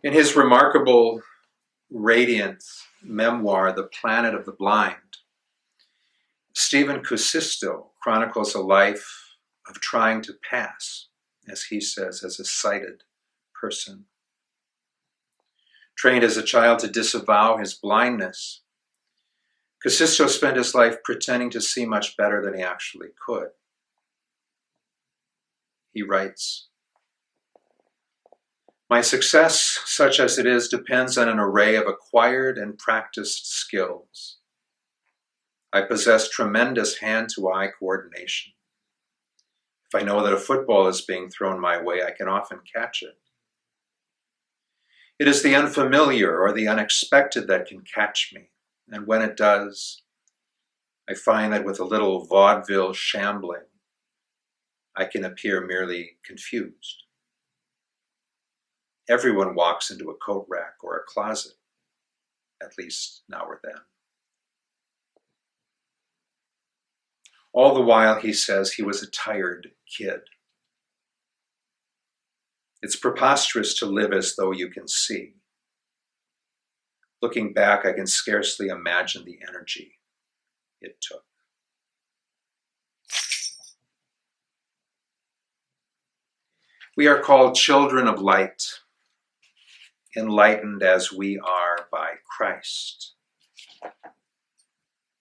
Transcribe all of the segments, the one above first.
In his remarkable, radiant memoir, The Planet of the Blind, Stephen Kusisto chronicles a life of trying to pass, as he says, as a sighted person. Trained as a child to disavow his blindness, Kusisto spent his life pretending to see much better than he actually could. He writes, "My success, such as it is, depends on an array of acquired and practiced skills. I possess tremendous hand-to-eye coordination. If I know that a football is being thrown my way, I can often catch it. It is the unfamiliar or the unexpected that can catch me, and when it does, I find that with a little vaudeville shambling, I can appear merely confused. Everyone walks into a coat rack or a closet, at least now or then." All the while, he says, he was a tired kid. It's preposterous to live as though you can see. Looking back, I can scarcely imagine the energy it took. We are called children of light, enlightened as we are by Christ.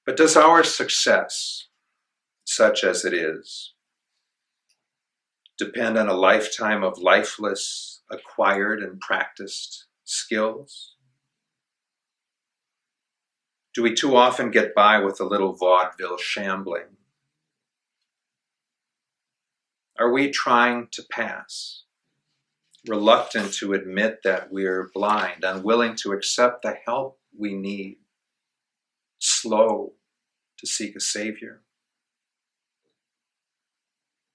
But does our success, such as it is, depend on a lifetime of lifeless, acquired and practiced skills? Do we too often get by with a little vaudeville shambling? Are we trying to pass, reluctant to admit that we're blind, unwilling to accept the help we need, slow to seek a savior?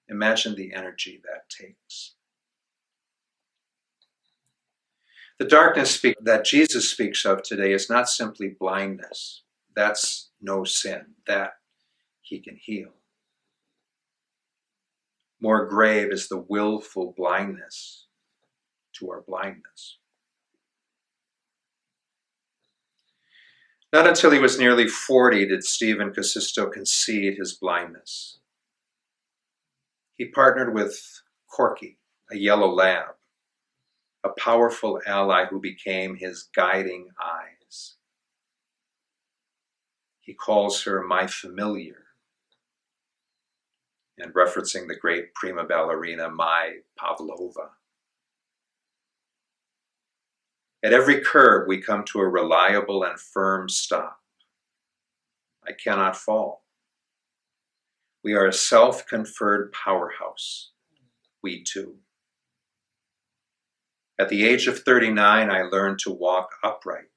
Imagine the energy that takes. The darkness that Jesus speaks of today is not simply blindness. That's no sin. That he can heal. More grave is the willful blindness to our blindness. Not until he was nearly 40 did Stephen Kusisto concede his blindness. He partnered with Corky, a yellow lab, a powerful ally who became his guiding eyes. He calls her my familiar, and referencing the great prima ballerina, my Pavlova. At every curve, we come to a reliable and firm stop. I cannot fall. We are a self-conferred powerhouse. We too. At the age of 39, I learned to walk upright.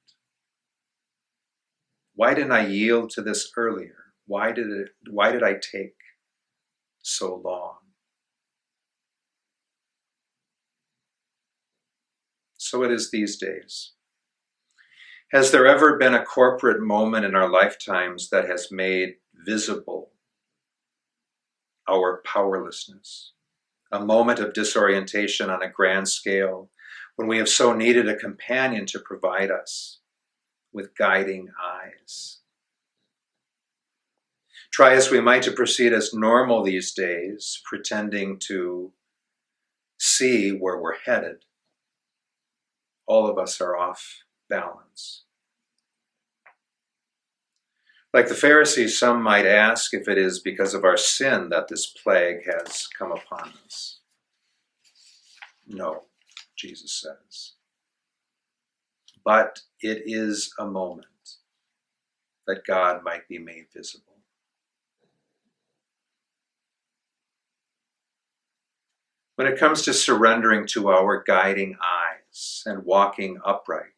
Why didn't I yield to this earlier? Why did I take so long? So it is these days. Has there ever been a corporate moment in our lifetimes that has made visible our powerlessness? A moment of disorientation on a grand scale when we have so needed a companion to provide us with guiding eyes. Try as we might to proceed as normal these days, pretending to see where we're headed, all of us are off balance. Like the Pharisees, some might ask if it is because of our sin that this plague has come upon us. No, Jesus says. But it is a moment that God might be made visible. When it comes to surrendering to our guiding eyes and walking upright,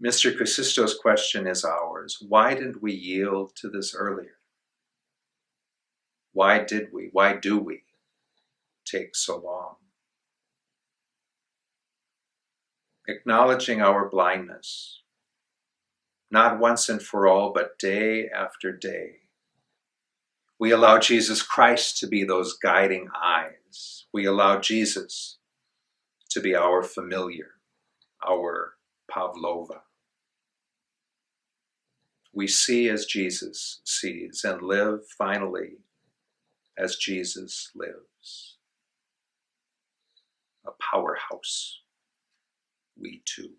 Mr. Kusisto's question is ours. Why didn't we yield to this earlier? Why do we take so long? Acknowledging our blindness, not once and for all, but day after day. We allow Jesus Christ to be those guiding eyes. We allow Jesus to be our familiar, our Pavlova. We see as Jesus sees and live finally as Jesus lives. A powerhouse, we too.